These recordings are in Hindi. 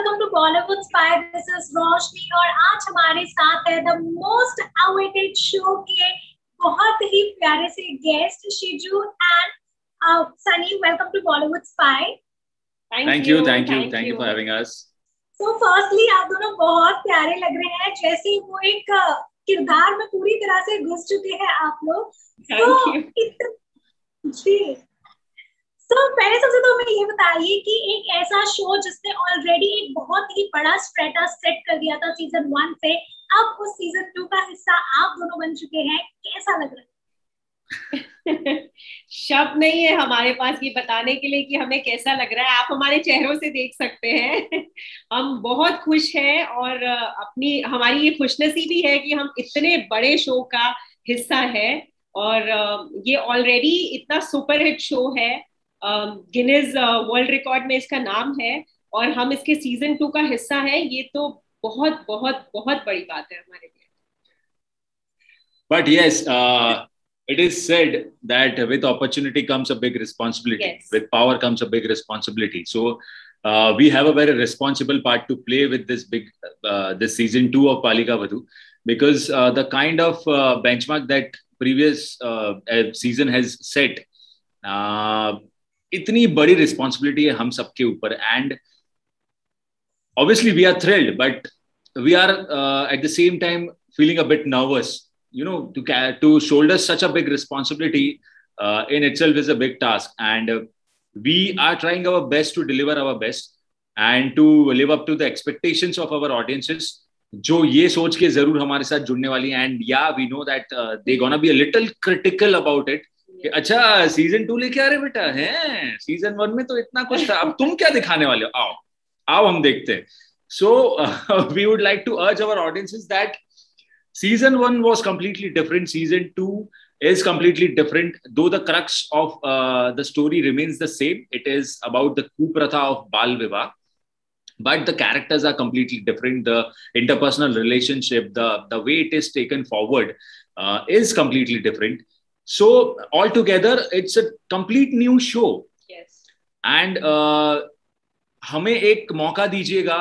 welcome to Bollywood Spy. This is रोशनी और आज हमारे साथ है द मोस्ट अवेटेड शो के बहुत ही प्यारे से guest Shiju and Sunny. Welcome to Bollywood spy. Thank you for having us. So firstly, आप दोनों बहुत प्यारे लग रहे हैं, जैसे वो एक किरदार में पूरी तरह से घुस चुके हैं आप लोग. जी. पहले सबसे तो हमें ये बताइए कि एक ऐसा शो जिसने ऑलरेडी एक बहुत ही बड़ा स्ट्रेटा सेट कर दिया था सीजन 1 से, अब उस सीजन 2 का हिस्सा आप दोनों बन चुके हैं, कैसा लग रहा है? शब्द नहीं है हमारे पास ये बताने के लिए कि हमें कैसा लग रहा है. आप हमारे चेहरों से देख सकते हैं. हम बहुत खुश हैं और हमारी ये खुशनसीबी है कि हम इतने बड़े शो का हिस्सा है और ये ऑलरेडी इतना सुपरहिट शो है. गिनीज वर्ल्ड रिकॉर्ड में इसका नाम है और हम इसके सीजन 2 का हिस्सा है. ये तो बहुत बहुत बहुत बड़ी बात है हमारे लिए. But yes, it is said that with opportunity comes a big responsibility. Yes. With power comes a big responsibility. So we have a very responsible part to play with this season 2 of Balika Vadhu, because the kind of benchmark that previous season has set, इतनी बड़ी रिस्पॉन्सिबिलिटी है हम सबके ऊपर. And obviously we are thrilled, but we are at the same time feeling a bit nervous, you know, to shoulder such a big responsibility in itself is a big task, and we are trying our best to deliver our best and to live up to the expectations of our audiences, जो ये सोच के जरूर हमारे साथ जुड़ने वाली हैं. And yeah, we know that they gonna be a little critical about it. अच्छा सीजन 2 लेके आ रहे बेटा हैं, सीजन 1 में तो इतना कुछ था, अब तुम क्या दिखाने वाले हो, आओ हम देखते हैं. So we would like to urge our audiences that season 1 was completely different, season 2 is completely different, though the crux of the story remains the same. It is about the kupratha of Bal Vivah, but the characters are completely different. The interpersonal relationship, the way it is taken forward is completely different. So altogether it's a complete new show. Yes. And हमें एक मौका दीजिएगा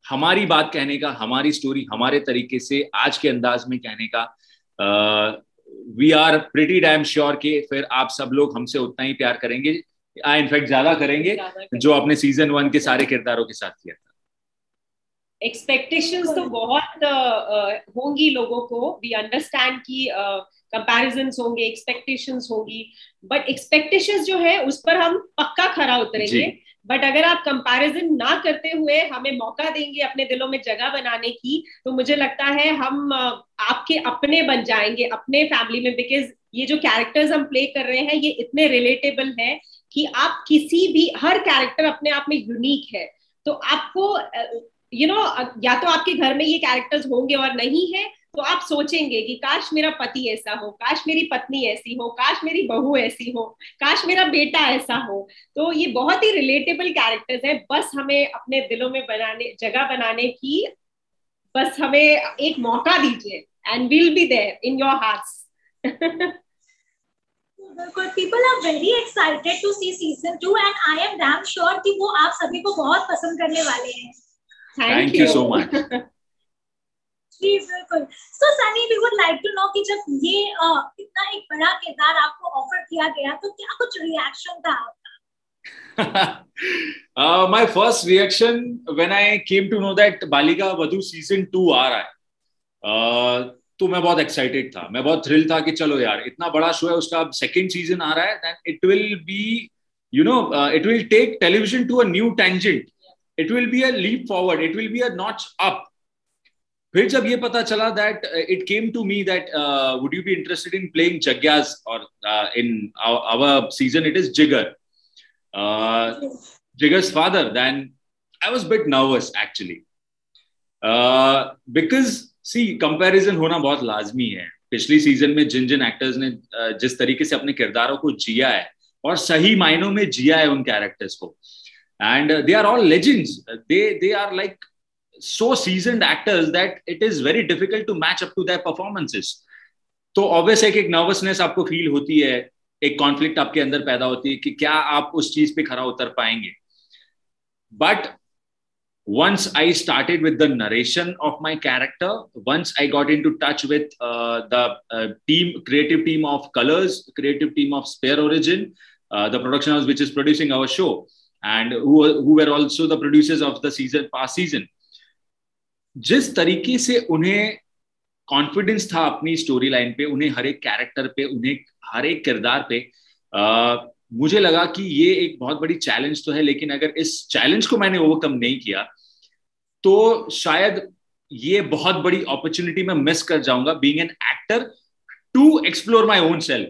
हमारी बात कहने का, हमारी स्टोरी हमारे तरीके से आज के अंदाज में कहने का. We are pretty damn sure कि फिर आप सब लोग हमसे उतना ही प्यार करेंगे, इनफैक्ट ज्यादा करेंगे, जो अपने सीजन 1 के सारे किरदारों के साथ किया था. एक्सपेक्टेशंस तो बहुत होंगी लोगों को. वी अंडरस्टैंड कि कंपैरिजंस होंगे, एक्सपेक्टेशंस होंगी, बट एक्सपेक्टेशंस जो है उस पर हम पक्का खरा उतरेंगे. बट अगर आप कंपैरिजन ना करते हुए हमें मौका देंगे अपने दिलों में जगह बनाने की, तो मुझे लगता है हम आपके अपने बन जाएंगे अपने फैमिली में. बिकॉज ये जो कैरेक्टर्स हम प्ले कर रहे हैं ये इतने रिलेटेबल है कि आप हर कैरेक्टर अपने आप में यूनिक है. तो आपको या तो आपके घर में ये कैरेक्टर्स होंगे और नहीं है तो आप सोचेंगे कि काश मेरा पति ऐसा हो, काश मेरी पत्नी ऐसी हो, काश मेरी बहू ऐसी हो, काश मेरा बेटा ऐसा हो. तो ये बहुत ही रिलेटेबल कैरेक्टर्स हैं. बस हमें अपने दिलों में जगह बनाने की बस हमें एक मौका दीजिए and we'll be there in your hearts. People are very excited to see season 2 and I am damn sure कि वो आप सभी को बहुत पसंद करने वाले हैं. Thank you so much. जी बिल्कुल. So Sunny, we would like to know कि जब ये इतना एक बड़ा किरदार आपको ऑफर किया गया तो क्या कुछ रिएक्शन था आपका? My first reaction when I came to know that Balika Vadhu season 2 आ रहा है, तो मैं बहुत एक्साइटेड था, मैं बहुत थ्रिल था कि चलो यार इतना बड़ा शो है, उसका अब सेकेंड सीजन आ रहा है, then it will be, you know, it will take television to a new tangent. It will be a leap forward. It will be a notch up. फिर जब ये पता चला that it came to me that would you be interested in playing Jagyas or in our season it is Jigar, Jigar's father, then I was a bit nervous actually, because see comparison होना बहुत लाजमी है. पिछली सीजन में जिन एक्टर्स ने जिस तरीके से अपने किरदारों को जिया है और सही मायनों में जिया है उन कैरेक्टर्स को, and they are all legends. They are like so seasoned actors that it is very difficult to match up to their performances. तो obvious है कि एक नर्वसनेस आपको फील होती है, एक कॉन्फ्लिक्ट आपके अंदर पैदा होती है कि क्या आप उस चीज पे खरा उतर पाएंगे. But once I started with the narration of my character, once I got into touch with the creative team of Colors, creative team of Spare Origin, the production house which is producing our show, and who were also the producers of the past season, जिस तरीके से उन्हें कॉन्फिडेंस था अपनी स्टोरी लाइन पे, उन्हें हर एक कैरेक्टर पे, उन्हें हर एक किरदार पे, मुझे लगा कि ये एक बहुत बड़ी चैलेंज तो है, लेकिन अगर इस चैलेंज को मैंने ओवरकम नहीं किया तो शायद ये बहुत बड़ी अपॉर्चुनिटी मैं मिस कर जाऊंगा, being an actor, to explore my own self.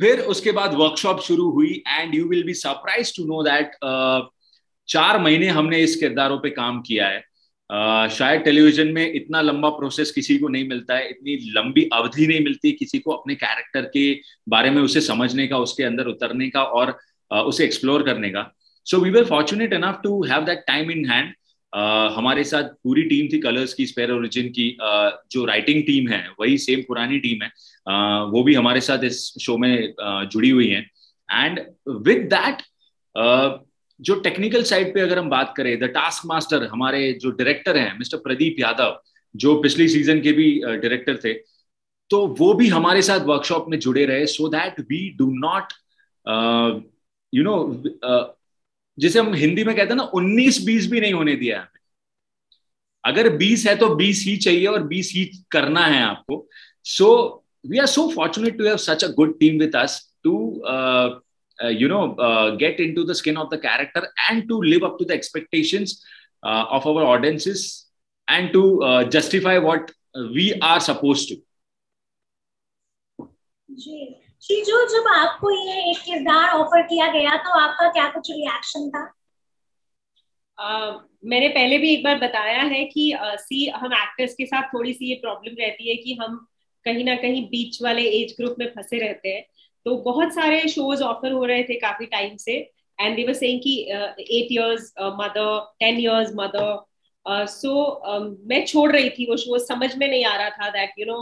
फिर उसके बाद वर्कशॉप शुरू हुई and you will be surprise to know that 4 महीने हमने इस किरदारों पे काम किया है। शायद टेलीविजन में इतना लंबा प्रोसेस किसी को नहीं मिलता है, इतनी लंबी अवधि नहीं मिलती किसी को अपने कैरेक्टर के बारे में उसे समझने का, उसके अंदर उतरने का और उसे एक्सप्लोर करने का। So we were fortunate enough to have that time in hand. हमारे साथ पूरी टीम थी कलर्स की, स्पेयर ओरिजिन की, जो राइटिंग टीम है वही सेम पुरानी टीम है, वो भी हमारे साथ इस शो में जुड़ी हुई है। एंड विद दैट जो टेक्निकल साइड पे अगर हम बात करें, द टास्क मास्टर हमारे जो डायरेक्टर हैं मिस्टर प्रदीप यादव, जो पिछली सीजन के भी डायरेक्टर थे, तो वो भी हमारे साथ वर्कशॉप में जुड़े रहे, so that we do not you know, जिसे हम हिंदी में कहते हैं ना, 19-20 भी नहीं होने दिया हमें। अगर 20 है तो 20 ही चाहिए और 20 ही करना है आपको। So we are so fortunate to have such a good team with us to get into the skin of the character and to live up to the expectations of our audiences and to justify what we are supposed to. जी शीजू, जब आपको ये एक किरदार ऑफर किया गया तो आपका क्या कुछ रिएक्शन था? मैंने पहले भी एक बार बताया है कि हम एक्टर्स के साथ थोड़ी सी ये प्रॉब्लम रहती है कि हम कहीं ना कहीं बीच वाले एज ग्रुप में फंसे रहते हैं। तो बहुत सारे शोज ऑफर हो रहे थे काफी टाइम से, एंड दे वर सेइंग कि 8 years मदर, 10 years मदर। सो मैं छोड़ रही थी वो शो, समझ में नहीं आ रहा था that you know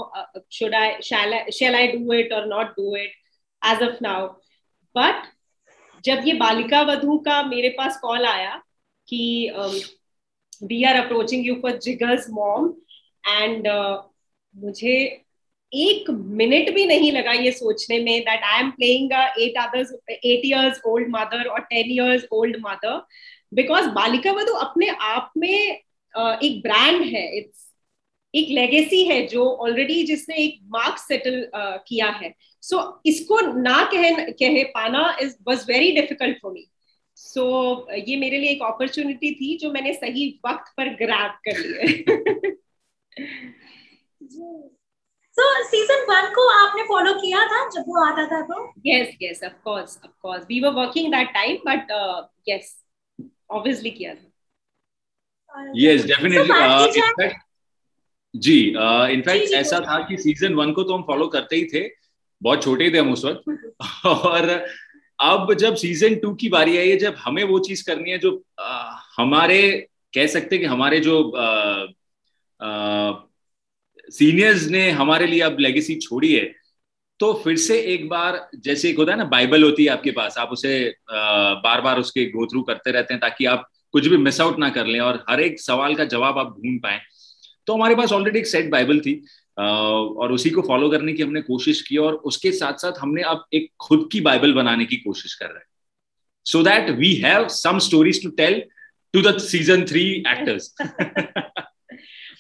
shall I do it और not do it as of now. But जब ये बालिका वधू का मेरे पास कॉल आया कि we are approaching you for Jigar's mom, and मुझे 1 मिनट भी नहीं लगा ये सोचने में that I am playing 8 years old mother और 10 years old mother, because Balika Vadhu अपने आप में एक ब्रांड है, इट्स एक लेगेसी है जो ऑलरेडी जिसने एक मार्क सेटल किया है। सो इसको ना कह पाना was very difficult for me. So ये मेरे लिए एक अपॉर्चुनिटी थी जो मैंने सही वक्त पर ग्रैब कर ली है। So season 1 को आपने फॉलो किया था जब वो आता था तो? Yes, of course. We were working that time, but yes, obviously किया था। Yes, definitely. In fact ऐसा था कि season 1 को तो हम फॉलो करते ही थे, बहुत छोटे थे हम उस वक्त और अब जब season 2 की बारी आई है, जब हमें वो चीज करनी है जो हमारे कह सकते हैं कि हमारे जो सीनियर्स ने हमारे लिए अब लेगेसी छोड़ी है, तो फिर से एक बार, जैसे एक होता है ना बाइबल होती है आपके पास, आप उसे बार बार उसके गो थ्रू करते रहते हैं ताकि आप कुछ भी मिस आउट ना कर लें और हर एक सवाल का जवाब आप ढूंढ पाएं। तो हमारे पास ऑलरेडी एक सेट बाइबल थी और उसी को फॉलो करने की हमने कोशिश की, और उसके साथ साथ हमने अब एक खुद की बाइबल बनाने की कोशिश कर रहे हैं, so that we have some stories to tell to the season 3 actors.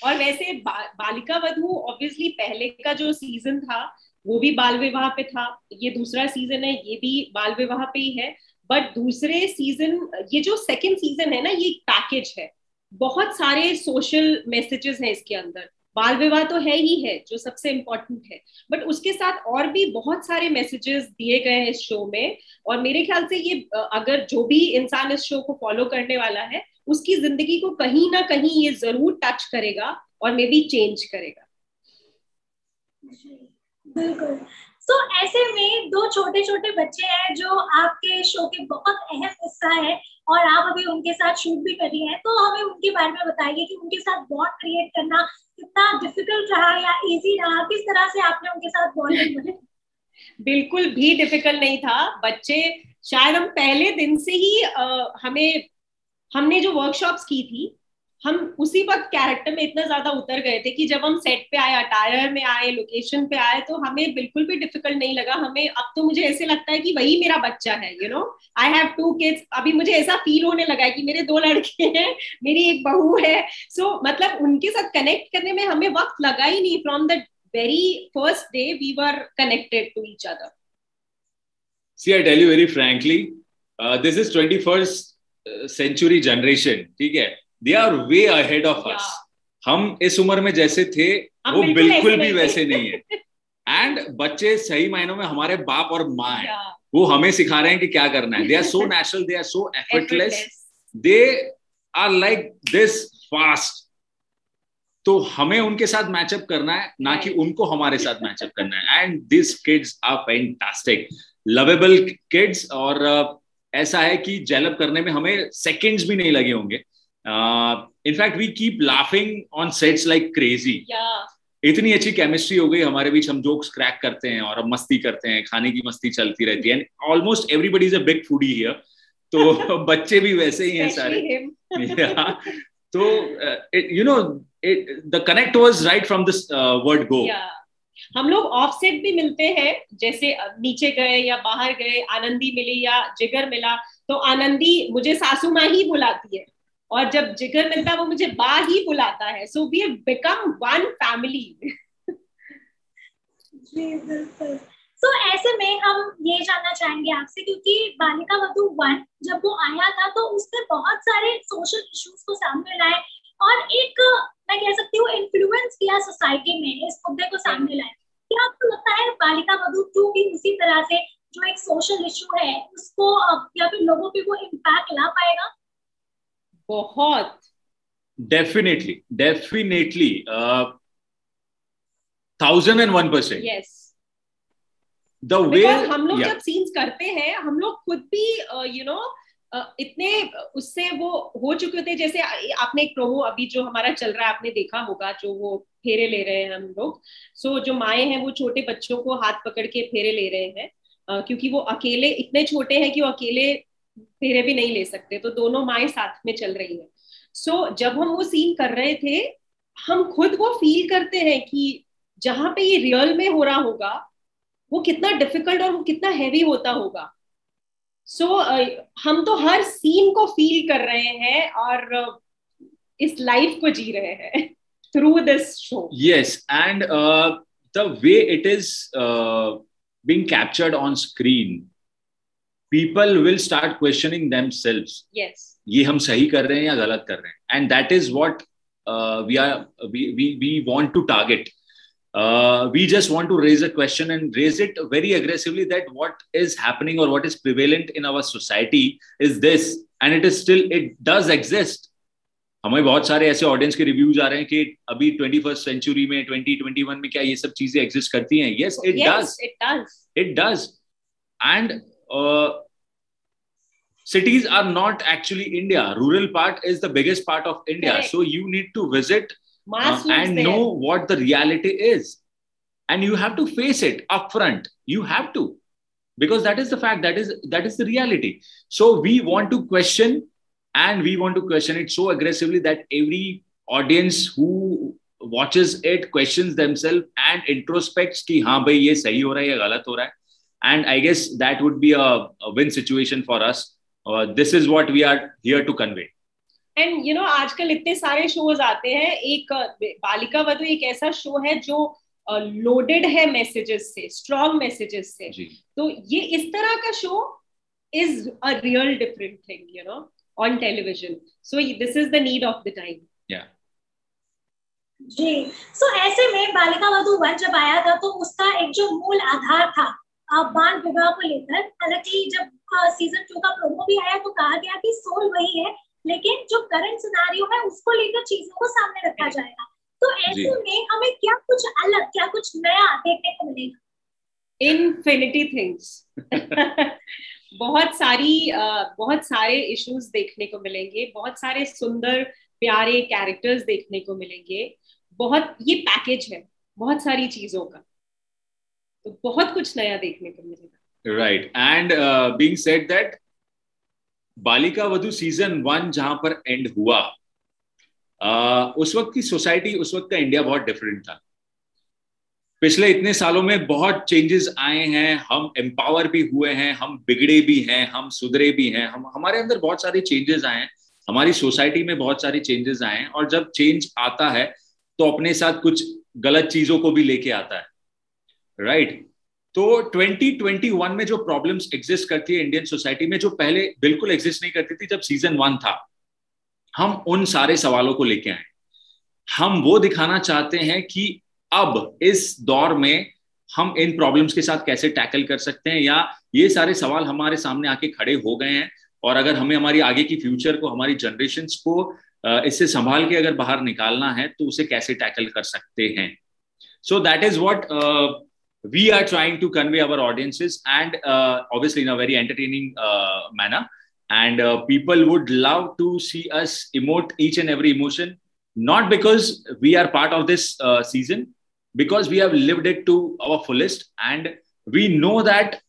और वैसे बालिका वधू ऑब्वियसली पहले का जो सीजन था वो भी बाल विवाह पे था, ये दूसरा सीजन है ये भी बाल विवाह पे ही है, बट दूसरे सीजन, ये जो सेकंड सीजन है ना, ये पैकेज है, बहुत सारे सोशल मैसेजेस हैं इसके अंदर। बाल विवाह तो है ही है जो सबसे इम्पोर्टेंट है, बट उसके साथ और भी बहुत सारे मैसेजेस दिए गए हैं इस शो में, और मेरे ख्याल से ये अगर जो भी इंसान इस शो को फॉलो करने वाला है उसकी जिंदगी को कहीं ना कहीं ये जरूर टच करेगा और मे बी चेंज करेगा। बिल्कुल। तो ऐसे में 2 छोटे छोटे बच्चे हैं जो आपके शो के बहुत अहम हिस्सा है और आप अभी उनके साथ शूट भी कर रही हैं, तो हमें उनके बारे में बताइए कि उनके साथ बॉन्ड क्रिएट करना कितना डिफिकल्ट रहा या इजी रहा, किस तरह से आपने उनके साथ बॉन्डिंग बनाई? बिल्कुल भी डिफिकल्ट नहीं था। बच्चे शायद हम पहले दिन से ही हमें हमने जो वर्कशॉप्स की थी, हम उसी वक्त कैरेक्टर में इतना ज्यादा उतर गए थे कि जब हम सेट पे आए, अटायर में आए, लोकेशन पे आए, तो हमें बिल्कुल भी डिफिकल्ट नहीं लगा हमें। अब तो मुझे ऐसे लगता है कि वही मेरा बच्चा है, you know, I have 2 kids. अभी मुझे ऐसा फील होने लगा है कि मेरे 2 लड़के हैं, मेरी एक बहू है। सो मतलब उनके साथ कनेक्ट करने में हमें वक्त लगा ही नहीं। From the very first day we were connected to each other. See, I tell you very frankly, this is 21st century generation, ठीक है? They are way ahead of us. हम इस उम्र में जैसे थे वो बिल्कुल भी वैसे नहीं है। एंड बच्चे सही मायनों में हमारे बाप और माँ हैं। वो हमें सिखा रहे हैं कि क्या करना है। They are so natural, they are so effortless, they are like this fast. तो हमें उनके साथ मैचअप करना है, ना कि उनको हमारे साथ मैचअप करना है। And this kids are fantastic, lovable kids. और ऐसा है कि जेलअप करने में हमें सेकंड्स भी नहीं लगे होंगे। In fact we keep laughing on sets like crazy. इतनी अच्छी केमिस्ट्री हो गई हमारे बीच, हम जोक्स क्रैक करते हैं और हम मस्ती करते हैं, खाने की मस्ती चलती रहती है। And almost everybody is a big foodie here, तो बच्चे भी वैसे ही हैं सारे। तो you know, the connect was right from this word go. हम लोग ऑफसेट भी मिलते हैं, जैसे नीचे गए या बाहर गए, आनंदी मिली या जिगर मिला, तो आनंदी मुझे सासू माँ ही बुलाती है, और जब जिगर मिलता वो मुझे बा ही बुलाता है। So we have become one family. जी बिल्कुल। तो ऐसे में हम ये जानना चाहेंगे आपसे, क्योंकि बालिका वधू 1 जब वो आया था तो उसने बहुत सारे सोशल इश्यूज को सामने लाए और एक, मैं कह सकती हूँ, इन्फ्लुएंस किया सोसाइटी में, इस मुद्दे को सामने लाए। क्या आपको लगता है बालिका वधू 2 भी उसी तरह से जो एक सोशल इशू है उसको या फिर लोगों पे वो इम्पैक्ट ला पाएगा? बहुत, डेफिनेटली 1001%। यस। The way हम लोग जब सीन्स करते हैं, हम लोग खुद भी यू नो इतने उससे वो हो चुके होते हैं। जैसे आपने एक प्रोमो अभी जो हमारा चल रहा है आपने देखा होगा, जो वो फेरे ले रहे हैं हम लोग। सो जो माएँ हैं वो छोटे बच्चों को हाथ पकड़ के फेरे ले रहे हैं, क्योंकि वो अकेले इतने छोटे हैं कि वो अकेले फेरे भी नहीं ले सकते, तो दोनों माएँ साथ में चल रही है। सो जब हम वो सीन कर रहे थे, हम खुद वो फील करते हैं कि जहां पे ये रियल में हो रहा होगा वो कितना डिफिकल्ट और वो कितना हैवी होता होगा। सो हम तो हर सीन को फील कर रहे हैं और इस लाइफ को जी रहे हैं through this show. Yes, and the way it is being captured on screen, people will start questioning themselves. Yes. ये हम सही कर रहे हैं या गलत कर रहे हैं? And that is what we want to target. We just want to raise a question and raise it very aggressively, that what is happening or what is prevalent in our society is this, and it is still, it does exist. हमें बहुत सारे ऐसे ऑडियंस के रिव्यूज आ रहे हैं कि अभी 21st सेंचुरी में 2021 में क्या ये सब चीजें एग्जिस्ट करती हैं? Yes, it does. And cities are not actually India. Rural part is the biggest part of India. Correct. So you need to visit and know what the reality is, and you have to face it upfront. You have to, because that is the fact, that is the reality. So we want to question, and we want to question it so aggressively that every audience who watches it questions themselves and introspects कि हाँ भाई ये सही हो रहा है या गलत हो रहा है. And I guess that would be a win situation for us. This is what we are here to convey. And you know, आजकल इतने सारे शोज आते हैं, एक बालिका वधू एक ऐसा शो है जो लोडेड है मैसेजेस से, स्ट्रॉन्ग मैसेजेस से। तो ये इस तरह का show is a real different thing, you know, on television. So this is the need of the time. जी। सो ऐसे में बालिका वधू 1 जब आया था तो उसका एक जो मूल आधार था बाल विवाह को लेकर, हालांकि जब सीजन 2 का प्रोमो भी आया तो कहा गया कि सोल वही है, लेकिन जो करंट सिनेरियो है उसको लेकर चीजों को सामने रखा जाएगा। तो ऐसे में हमें क्या कुछ अलग, क्या कुछ नया देखने को मिलेगा? Infinity things. बहुत सारे इश्यूज देखने को मिलेंगे, बहुत सारे सुंदर प्यारे कैरेक्टर्स देखने को मिलेंगे। बहुत, ये पैकेज है बहुत सारी चीजों का, तो बहुत कुछ नया देखने को मिलेगा। Right. And being said that, Balika Vadhu season 1 जहां पर एंड हुआ, उस वक्त की सोसाइटी, उस वक्त का इंडिया बहुत डिफरेंट था। पिछले इतने सालों में बहुत चेंजेस आए हैं, हम एम्पावर भी हुए हैं, हम बिगड़े भी हैं, हम सुधरे भी हैं, हमारे अंदर बहुत सारे चेंजेस आए हैं, हमारी सोसाइटी में बहुत सारे चेंजेस आए हैं। और जब चेंज आता है तो अपने साथ कुछ गलत चीजों को भी लेके आता है, राइट? तो 2021 में जो प्रॉब्लम्स एग्जिस्ट करती है इंडियन सोसाइटी में, जो पहले बिल्कुल एग्जिस्ट नहीं करती थी जब सीजन 1 था, हम उन सारे सवालों को लेके आए। हम वो दिखाना चाहते हैं कि अब इस दौर में हम इन प्रॉब्लम्स के साथ कैसे टैकल कर सकते हैं, या ये सारे सवाल हमारे सामने आके खड़े हो गए हैं, और अगर हमें हमारी आगे की फ्यूचर को, हमारी जनरेशन्स को इससे संभाल के अगर बाहर निकालना है तो उसे कैसे टैकल कर सकते हैं। So that is what we are trying to convey our audiences, and obviously in a very entertaining manner, and people would love to see us emote each and every emotion, not because we are part of this season, because we have lived it to our fullest, and we know that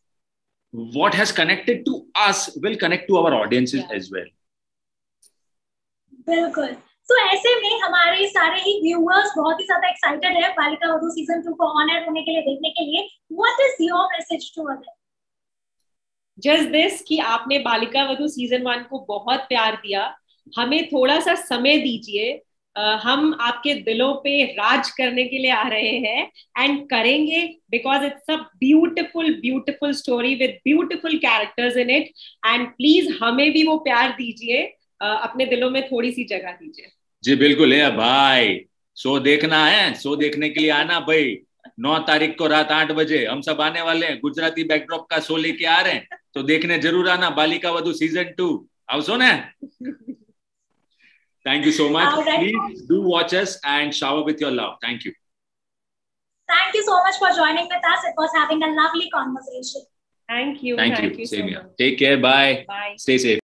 what has connected to us will connect to our audiences as well. बिल्कुल। तो ऐसे में हमारे सारे ही व्यूअर्स बहुत ही ज्यादा एक्साइटेड है बालिका वधू सीजन 2 को ऑन एयर होने के लिए देखने के लिए। What is your message to other? Just this कि आपने बालिका वधू सीजन 1 को बहुत प्यार दिया, हमें थोड़ा सा समय दीजिए, हम आपके दिलों पे राज करने के लिए आ रहे हैं, एंड करेंगे, because it's a beautiful beautiful story with beautiful characters in it, and please हमें भी वो प्यार दीजिए, अपने दिलों में थोड़ी सी जगह दीजिए। जी बिल्कुल है भाई, शो देखना है, शो देखने के लिए आना भाई। 9 तारीख को रात 8 बजे हम सब आने वाले हैं, गुजराती बैकड्रॉप का शो लेके आ रहे हैं, तो देखने जरूर आना बालिका वधू सीजन 2। आओ सोना। Thank you so much. Please do watch us and shower with your love. Thank you. Thank you so much for joining with us. It was having a lovely conversation. Thank you. Thank you. Same so here. much. Take care. Bye. Bye. Stay safe.